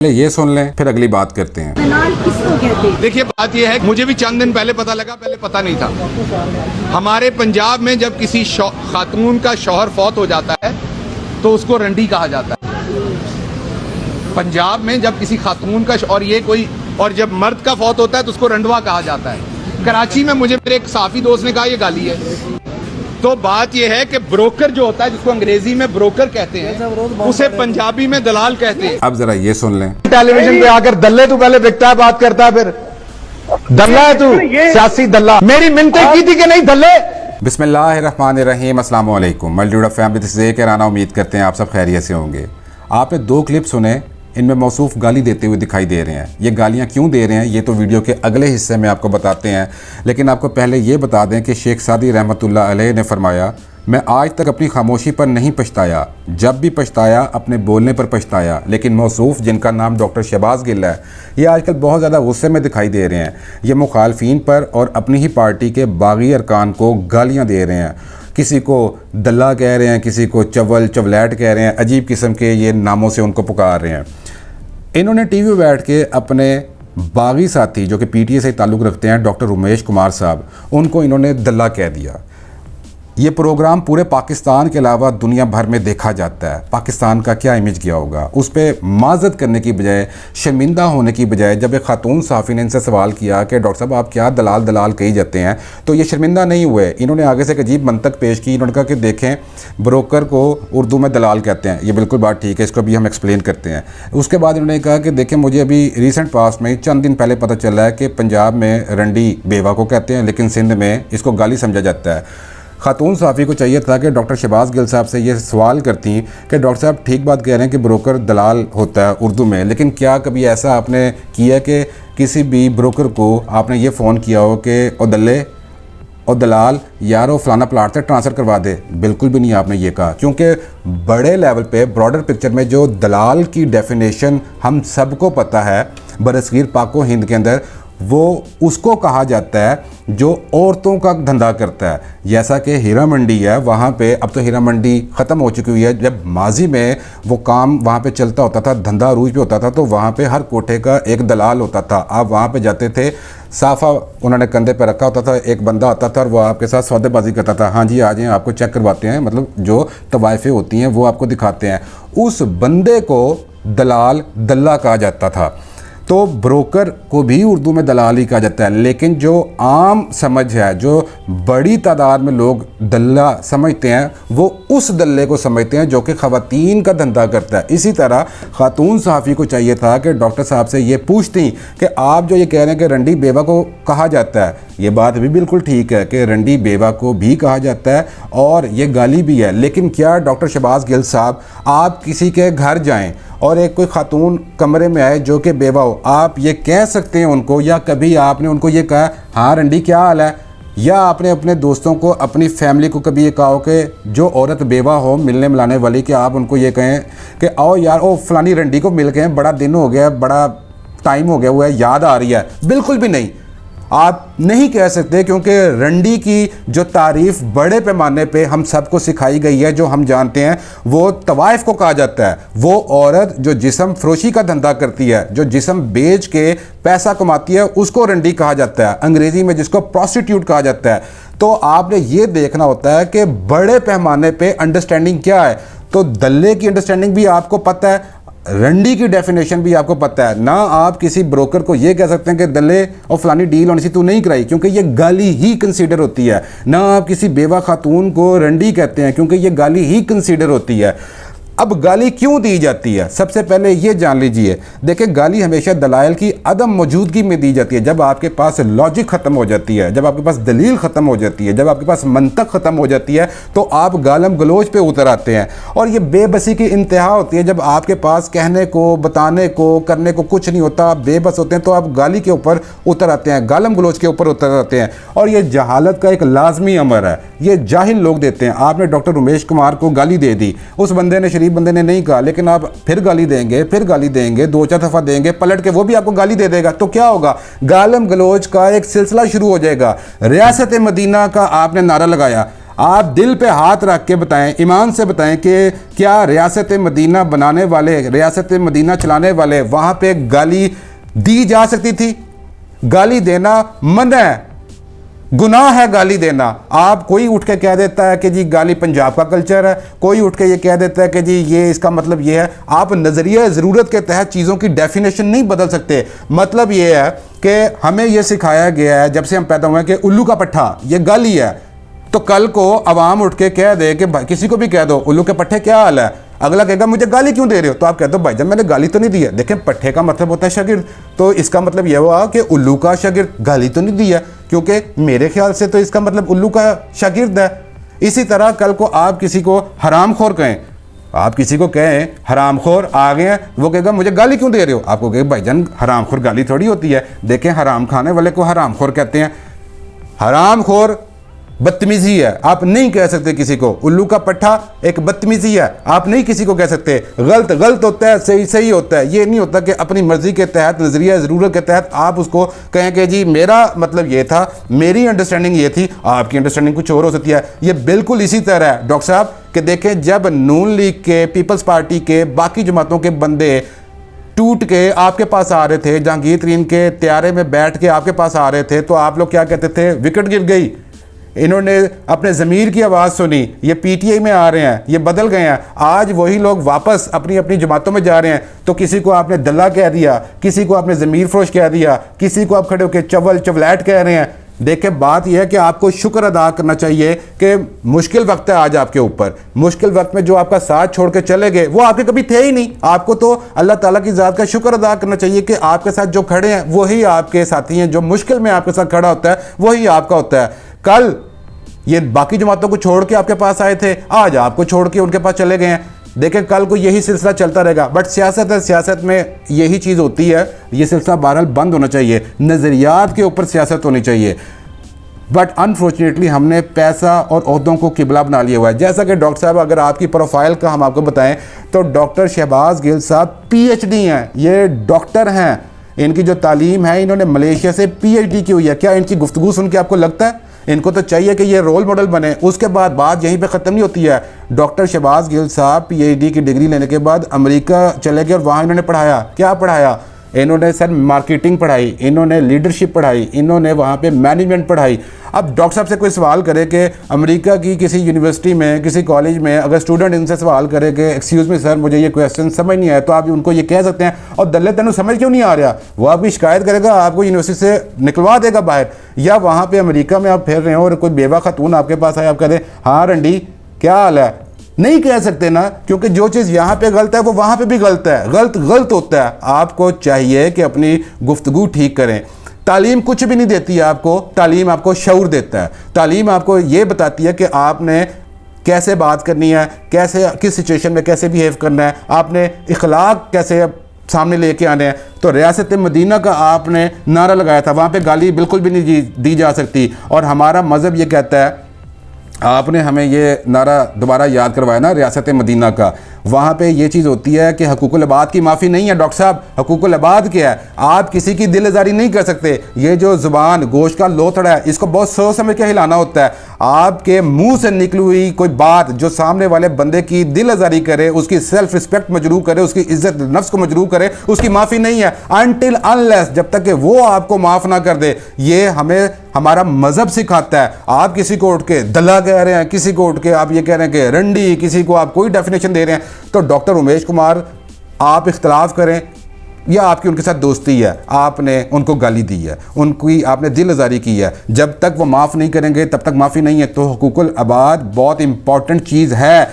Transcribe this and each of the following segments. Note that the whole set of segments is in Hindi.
ये सुन लें फिर अगली बात करते हैं। किसको कहते हैं? देखिए बात यह है, मुझे भी चंद दिन पहले पता लगा, पहले पता नहीं था। हमारे पंजाब में जब किसी खातून का शौहर फौत हो जाता है तो उसको रंडी कहा जाता है। पंजाब में जब किसी खातून का और जब मर्द का फौत होता है तो उसको रंडवा कहा जाता है। कराची में मुझे मेरे एक साफी दोस्त ने कहा ये गाली है। तो बात यह है कि ब्रोकर जो होता है, जिसको अंग्रेजी में ब्रोकर कहते हैं, उसे पंजाबी में दलाल कहते हैं। अब जरा ये सुन लें। टेलीविजन पे आकर दल्ले तू पहले बिकता है, बात करता है, फिर दल्ला है तू, सियासी दल्ला। मेरी मिन्नतें की थी कि नहीं दल्ले। बिस्मिल्लाहिर्रहमानिर्रहीम, अस्सलाम वालेकुम। मल्टीडा फैमिली दिस इज राना। उम्मीद करते हैं आप सब खैरियत से होंगे। आपने दो क्लिप सुने, इनमें मौसूफ गाली देते हुए दिखाई दे रहे हैं। ये गालियाँ क्यों दे रहे हैं ये तो वीडियो के अगले हिस्से में आपको बताते हैं, लेकिन आपको पहले ये बता दें कि शेख सादी रहमतुल्लाह अलैह ने फरमाया, मैं आज तक अपनी खामोशी पर नहीं पछताया, जब भी पछताया अपने बोलने पर पछताया। लेकिन मौसूफ जिनका नाम डॉक्टर शहबाज गिल है, ये आजकल बहुत ज़्यादा गुस्से में दिखाई दे रहे हैं। ये मुखालफीन पर और अपनी ही पार्टी के बागी अरकान को गालियाँ दे रहे हैं। किसी को दल्ला कह रहे हैं, किसी को चवल चवलैट कह रहे हैं, अजीब किस्म के ये नामों से उनको पुकार रहे हैं। इन्होंने टीवी में बैठ के अपने बागी साथी जो कि पीटीए से ताल्लुक़ रखते हैं, डॉक्टर उमेश कुमार साहब, उनको इन्होंने दल्ला कह दिया। ये प्रोग्राम पूरे पाकिस्तान के अलावा दुनिया भर में देखा जाता है। पाकिस्तान का क्या इमेज गया होगा, उस पर माजत करने की बजाय, शर्मिंदा होने की बजाय, जब एक खातून साफ़ी ने इनसे सवाल किया कि डॉक्टर साहब आप क्या दलाल दलाल कही जाते हैं, तो ये शर्मिंदा नहीं हुए। इन्होंने आगे से एक अजीब मंतक पेश की। इन्होंने कहा कि देखें, ब्रोकर को उर्दू में दलाल कहते हैं। ये बिल्कुल बात ठीक है, इसको अभी हम एक्सप्लेन करते हैं। उसके बाद इन्होंने कहा कि देखें, मुझे अभी रिसेंट पास्ट में चंद दिन पहले पता चला है कि पंजाब में रंडी बेवा को कहते हैं, लेकिन सिंध में इसको गाली समझा जाता है। खातून साफ़ी को चाहिए था कि डॉक्टर शहबाज गिल साहब से ये सवाल करती कि डॉक्टर साहब ठीक बात कह रहे हैं कि ब्रोकर दलाल होता है उर्दू में, लेकिन क्या कभी ऐसा आपने किया कि किसी भी ब्रोकर को आपने ये फ़ोन किया हो कि ओ दल्ले और दलाल यार वो फलाना प्लाट से ट्रांसफ़र करवा दे? बिल्कुल भी नहीं आपने ये कहा, क्योंकि बड़े लेवल पे ब्रॉडर पिक्चर में जो दलाल की डेफिनेशन हम सबको पता है बरसगीर पाको हिंद के अंदर, वो उसको कहा जाता है जो औरतों का धंधा करता है। जैसा कि हीरा मंडी है, वहाँ पे अब तो हीरा मंडी ख़त्म हो चुकी हुई है। जब माजी में वो काम वहाँ पे चलता होता था, धंधा अरूज पे होता था, तो वहाँ पे हर कोठे का एक दलाल होता था। आप वहाँ पे जाते थे, साफ़ा उन्होंने कंधे पे रखा होता था, एक बंदा आता था और वो आपके साथ सौदेबाजी करता था। हाँ जी आ जाएं, आपको चेक करवाते हैं, मतलब जो तवाइफें होती हैं वो आपको दिखाते हैं। उस बंदे को दलाल दल्ला कहा जाता था। तो ब्रोकर को भी उर्दू में दलाल ही कहा जाता है, लेकिन जो आम समझ है, जो बड़ी तादाद में लोग दल्ला समझते हैं, वो उस दल्ले को समझते हैं जो कि ख़वातीन का धंधा करता है। इसी तरह खातून सहाफ़ी को चाहिए था कि डॉक्टर साहब से ये पूछती कि आप जो ये कह रहे हैं कि रंडी बेवा को कहा जाता है, ये बात भी बिल्कुल ठीक है कि रंडी बेवा को भी कहा जाता है और ये गाली भी है। लेकिन क्या डॉक्टर शहबाज गिल साहब, आप किसी के घर जाएं और एक कोई खातून कमरे में आए जो कि बेवा हो, आप ये कह सकते हैं उनको, या कभी आपने उनको ये कहा हाँ रंडी क्या हाल है? या आपने अपने दोस्तों को, अपनी फैमिली को कभी ये कहा हो कि जो औरत बेवा हो मिलने मिलाने वाली, कि आप उनको ये कहें कि आओ यार ओ फलानी रंडी को मिल गए, बड़ा दिन हो गया, बड़ा टाइम हो गया हुआ है, याद आ रही है? बिल्कुल भी नहीं, आप नहीं कह सकते, क्योंकि रंडी की जो तारीफ़ बड़े पैमाने पे हम सबको सिखाई गई है, जो हम जानते हैं, वो तवाइफ को कहा जाता है। वो औरत जो जिस्म फरोशी का धंधा करती है, जो जिस्म बेच के पैसा कमाती है, उसको रंडी कहा जाता है, अंग्रेज़ी में जिसको प्रोस्टिट्यूट कहा जाता है। तो आपने ये देखना होता है कि बड़े पैमाने पे अंडरस्टैंडिंग क्या है। तो दल्ले की अंडरस्टैंडिंग भी आपको पता है, रंडी की डेफिनेशन भी आपको पता है ना। आप किसी ब्रोकर को ये कह सकते हैं कि दल्ले और फलानी डील होनी सी तू नहीं कराई, क्योंकि ये गाली ही कंसीडर होती है। ना आप किसी बेवा खातून को रंडी कहते हैं, क्योंकि ये गाली ही कंसीडर होती है। अब गाली क्यों दी जाती है, सबसे पहले ये जान लीजिए। देखिए, गाली हमेशा दलाइल की अदम मौजूदगी में दी जाती है। जब आपके पास लॉजिक ख़त्म हो जाती है, जब आपके पास दलील ख़त्म हो जाती है, जब आपके पास मंतक ख़त्म हो जाती है, तो आप गालम गलोच पे उतर आते हैं। और ये बेबसी की इंतहा होती है, जब आपके पास कहने को, बताने को, करने को कुछ नहीं होता, आप बेबस होते हैं, तो आप गाली के ऊपर उतर आते हैं, गालम गलोच के ऊपर उतर आते हैं। और ये जहालत का एक लाजमी अमर है, ये जाहिल लोग देते हैं। आपने डॉक्टर उमेश कुमार को गाली दे दी, उस बंदे ने, बंदे ने नहीं कहा, लेकिन आप फिर गाली देंगे, फिर गाली देंगे, दो चार दफा देंगे, पलट के वो भी आपको गाली दे देगा, तो क्या होगा? गालम गलोच का एक सिलसिला शुरू हो जाएगा। रियासत मदीना का आपने नारा लगाया, आप दिल पे हाथ रख के बताएं, ईमान से बताएं कि क्या रियासत मदीना बनाने वाले, रियासत मदीना चलाने वाले वहाँ पे गाली दी जा सकती थी? गाली देना मना है, गुनाह है गाली देना। आप कोई उठ के कह देता है कि जी गाली पंजाब का कल्चर है, कोई उठ के ये कह देता है कि जी ये इसका मतलब ये है। आप नज़रिया ज़रूरत के तहत चीज़ों की डेफिनेशन नहीं बदल सकते। मतलब ये है कि हमें ये सिखाया गया है जब से हम पैदा हुए हैं कि उल्लू का पट्ठा ये गाली है, तो कल को अवाम उठ के कह दे कि भाई, किसी को भी कह दो उल्लू के पट्टे क्या हाल है, अगला कहेगा मुझे गाली क्यों दे रहे हो, तो आप कहते हो भाईजान मैंने गाली तो नहीं दी है। देखें, पट्टे का मतलब होता है शागिर्द, तो इसका मतलब यह हुआ कि उल्लू का शागिर्द, गाली तो नहीं दी है, क्योंकि मेरे ख्याल से तो इसका मतलब उल्लू का शागिर्द है। इसी तरह कल को आप किसी को हरामखोर कहें, आप किसी को कहें हरामखोर आ गए हैं, वो कहेगा मुझे गाली क्यों दे रहे हो, आपको कहेगा भाईजान हरामखोर गाली थोड़ी होती है। देखें, हराम खाने वाले को हरामखोर कहते हैं। हरामखोर बदतमीजी है, आप नहीं कह सकते किसी को। उल्लू का पट्ठा एक बदतमीजी है, आप नहीं किसी को कह सकते। गलत गलत होता है, सही सही होता है। ये नहीं होता कि अपनी मर्जी के तहत, नजरिया ज़रूरत के तहत आप उसको कहें कि जी मेरा मतलब ये था, मेरी अंडरस्टैंडिंग ये थी, आपकी अंडरस्टैंडिंग कुछ और हो सकती है। ये बिल्कुल इसी तरह है डॉक्टर साहब कि देखें, जब नून लीग के, पीपल्स पार्टी के, बाकी जमातों के बंदे टूट के आपके पास आ रहे थे, जहांगीर तरीन के त्यारे में बैठ के आपके पास आ रहे थे, तो आप लोग क्या कहते थे, विकेट गिर गई। इन्होंने अपने ज़मीर की आवाज़ सुनी, ये पीटीआई में आ रहे हैं, ये बदल गए हैं। आज वही लोग वापस अपनी अपनी जमातों में जा रहे हैं, तो किसी को आपने दल्ला कह दिया, किसी को आपने ज़मीर फरोश कह दिया, किसी को आप खड़े होकर चवल चवलैट कह रहे हैं। देखें, बात यह है कि आपको शुक्र अदा करना चाहिए कि मुश्किल वक्त है आज आपके ऊपर। मुश्किल वक्त में जो आपका साथ छोड़ के चले गए वो आपके कभी थे ही नहीं। आपको तो अल्लाह ताला की ज़ात का शुक्र अदा करना चाहिए कि आपके साथ जो खड़े हैं वही आपके साथी हैं। जो मुश्किल में आपके साथ खड़ा होता है वही आपका होता है। कल ये बाकी जमातों को छोड़ के आपके पास आए थे, आज आपको छोड़ के उनके पास चले गए हैं। देखें, कल को यही सिलसिला चलता रहेगा। बट सियासत है, सियासत में यही चीज़ होती है, ये सिलसिला बहरहाल बंद होना चाहिए। नज़रियात के ऊपर सियासत होनी चाहिए। बट अनफॉर्चुनेटली हमने पैसा और ओहदों को किबला बना लिया हुआ है। जैसा कि डॉक्टर साहब, अगर आपकी प्रोफाइल का हम आपको बताएं तो डॉक्टर शहबाज गिल साहब PhD हैं, ये डॉक्टर हैं। इनकी जो तालीम है, इन्होंने मलेशिया से PhD की हुई है। क्या इनकी गुफ्तगू सुन के आपको लगता है इनको तो चाहिए कि ये रोल मॉडल बने? उसके बाद बात यहीं पे ख़त्म नहीं होती है। डॉक्टर शहबाज गिल साहब PhD की डिग्री लेने के बाद अमेरिका चले गए और वहाँ इन्होंने पढ़ाया। क्या पढ़ाया? इन्होंने सर मार्केटिंग पढ़ाई, इन्होंने लीडरशिप पढ़ाई, इन्होंने वहाँ पे मैनेजमेंट पढ़ाई। अब डॉक्टर साहब से कोई सवाल करे कि अमेरिका की किसी यूनिवर्सिटी में, किसी कॉलेज में अगर स्टूडेंट इनसे सवाल करे कि एक्सक्यूज़ मी सर मुझे ये क्वेश्चन समझ नहीं आया, तो आप उनको ये कह सकते हैं और दल्ले तेनू समझ क्यों नहीं आ रहा, वो आपकी शिकायत करेगा, आपको यूनिवर्सिटी से निकलवा देगा बाहर। या वहाँ पर अमेरिका में आप फिर रहे हो और कोई बेवा खातून आपके पास आए, आप कह दें हाँ रंडी क्या हाल है, नहीं कह सकते ना, क्योंकि जो चीज़ यहाँ पे गलत है वो वहाँ पे भी गलत है। गलत गलत होता है। आपको चाहिए कि अपनी गुफ्तगू ठीक करें। तालीम कुछ भी नहीं देती है आपको, तालीम आपको शऊर देता है। तालीम आपको ये बताती है कि आपने कैसे बात करनी है, कैसे किस सिचुएशन में कैसे बिहेव करना है, आपने इखलाक कैसे सामने लेके आने हैं। तो रियासत मदीना का आपने नारा लगाया था, वहाँ पर गाली बिल्कुल भी नहीं दी जा सकती। और हमारा मज़हब ये कहता है, आपने हमें ये नारा दोबारा याद करवाया ना रियासत मदीना का, वहाँ पे ये चीज़ होती है कि हकूकुल इबाद की माफ़ी नहीं है। डॉक्टर साहब, हकूकुल इबाद क्या है? आप किसी की दिल आज़ारी नहीं कर सकते। ये जो ज़ुबान गोश्त का लोथड़ा है, इसको बहुत सोच समझ के हिलाना होता है। आपके मुंह से निकली हुई कोई बात जो सामने वाले बंदे की दिल आज़ारी करे, उसकी सेल्फ रिस्पेक्ट मजरूह करे, उसकी इज्जत नफ्स को मजरूह करे, उसकी माफ़ी नहीं है अनटिल अनलेस, जब तक कि वो आपको माफ़ ना कर दे। ये हमें हमारा मज़हब सिखाता है। आप किसी को उठ के दल्ला कह रहे हैं, किसी को उठ के आप ये कह रहे हैं कि रंडी, किसी को आप कोई डेफिनेशन दे रहे हैं, तो डॉक्टर उमेश कुमार आप इख्तलाफ करें या आपकी उनके साथ दोस्ती है, आपने उनको गाली दी है, उनकी आपने दिल आज़ारी की है, जब तक वो माफ़ नहीं करेंगे तब तक माफ़ी नहीं है। तो हुकूकुल इबाद बहुत इंपॉर्टेंट चीज़ है।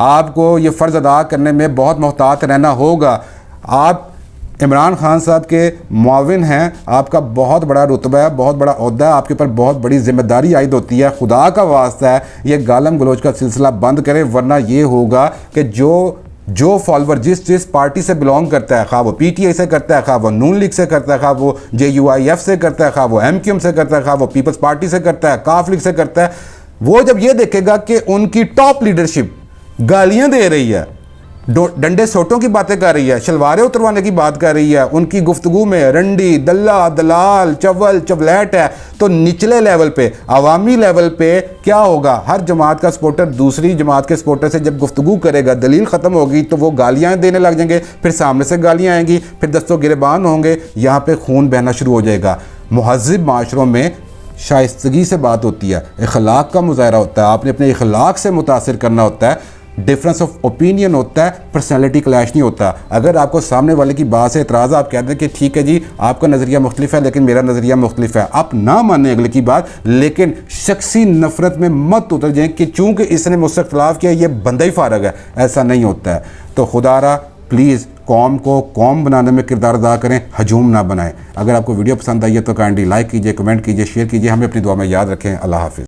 आपको ये फ़र्ज़ अदा करने में बहुत मोहतात रहना होगा। आप इमरान खान साहब के मुआविन हैं, आपका बहुत बड़ा रुतबा है, बहुत बड़ा ओहदा है, आपके ऊपर बहुत बड़ी जिम्मेदारी आयद होती है। खुदा का वास्ता है ये गालम गलोच का सिलसिला बंद करें, वरना ये होगा कि जो फॉलोवर जिस पार्टी से बिलोंग करता है, खा वो PTI से करता है, खा वो नून लीग से करता है, खा वो JUIF से करता है, खा वो MQM से करता है, खा वो पीपल्स पार्टी से करता है, काफ लीग से करता है, वो जब ये देखेगा कि उनकी टॉप लीडरशिप गालियाँ दे रही है, डंडे सोटों की बातें कर रही है, शलवारें उतरवाने की बात कर रही है, उनकी गुफ्तगू में रंडी, दल्ला, दलाल, चवल, चवलेट है। तो निचले लेवल पे, अवामी लेवल पे क्या होगा? हर जमात का सपोर्टर दूसरी जमात के सपोर्टर से जब गुफ्तगू करेगा, दलील ख़त्म होगी तो वो गालियाँ देने लग जाएंगे, फिर सामने से गालियाँ आएंगी, फिर दस्तों गिरबान होंगे, यहाँ पे खून बहना शुरू हो जाएगा। मुहज़्ज़िब माशरों में शाइस्तगी से बात होती है, इखलाक का मुजाहरा होता है, आपने अपने इखलाक से मुतासिर करना होता है, डिफरेंस ऑफ ओपिनियन होता है, पर्सनैलिटी क्लैश नहीं होता। अगर आपको सामने वाले की बात से एतराज़, आप कहते हैं कि ठीक है जी आपका नज़रिया मुख्तलिफ है लेकिन मेरा नज़रिया मुख्तलिफ है, आप ना माने अगले की बात, लेकिन शख्सी नफ़रत में मत उतर जाएं कि चूँकि इसने मुझसे इख्तलाफ किया ये बंदा ही फारग है, ऐसा नहीं होता है। तो खुदारा प्लीज़ कौम को कौम बनाने में किरदार अदा करें, हजूम ना बनाएं। अगर आपको वीडियो पसंद आई है तो काइंडली लाइक कीजिए, कमेंट कीजिए, शेयर कीजिए, हमें अपनी दुआ में याद रखें। अल्लाह हाफिज़।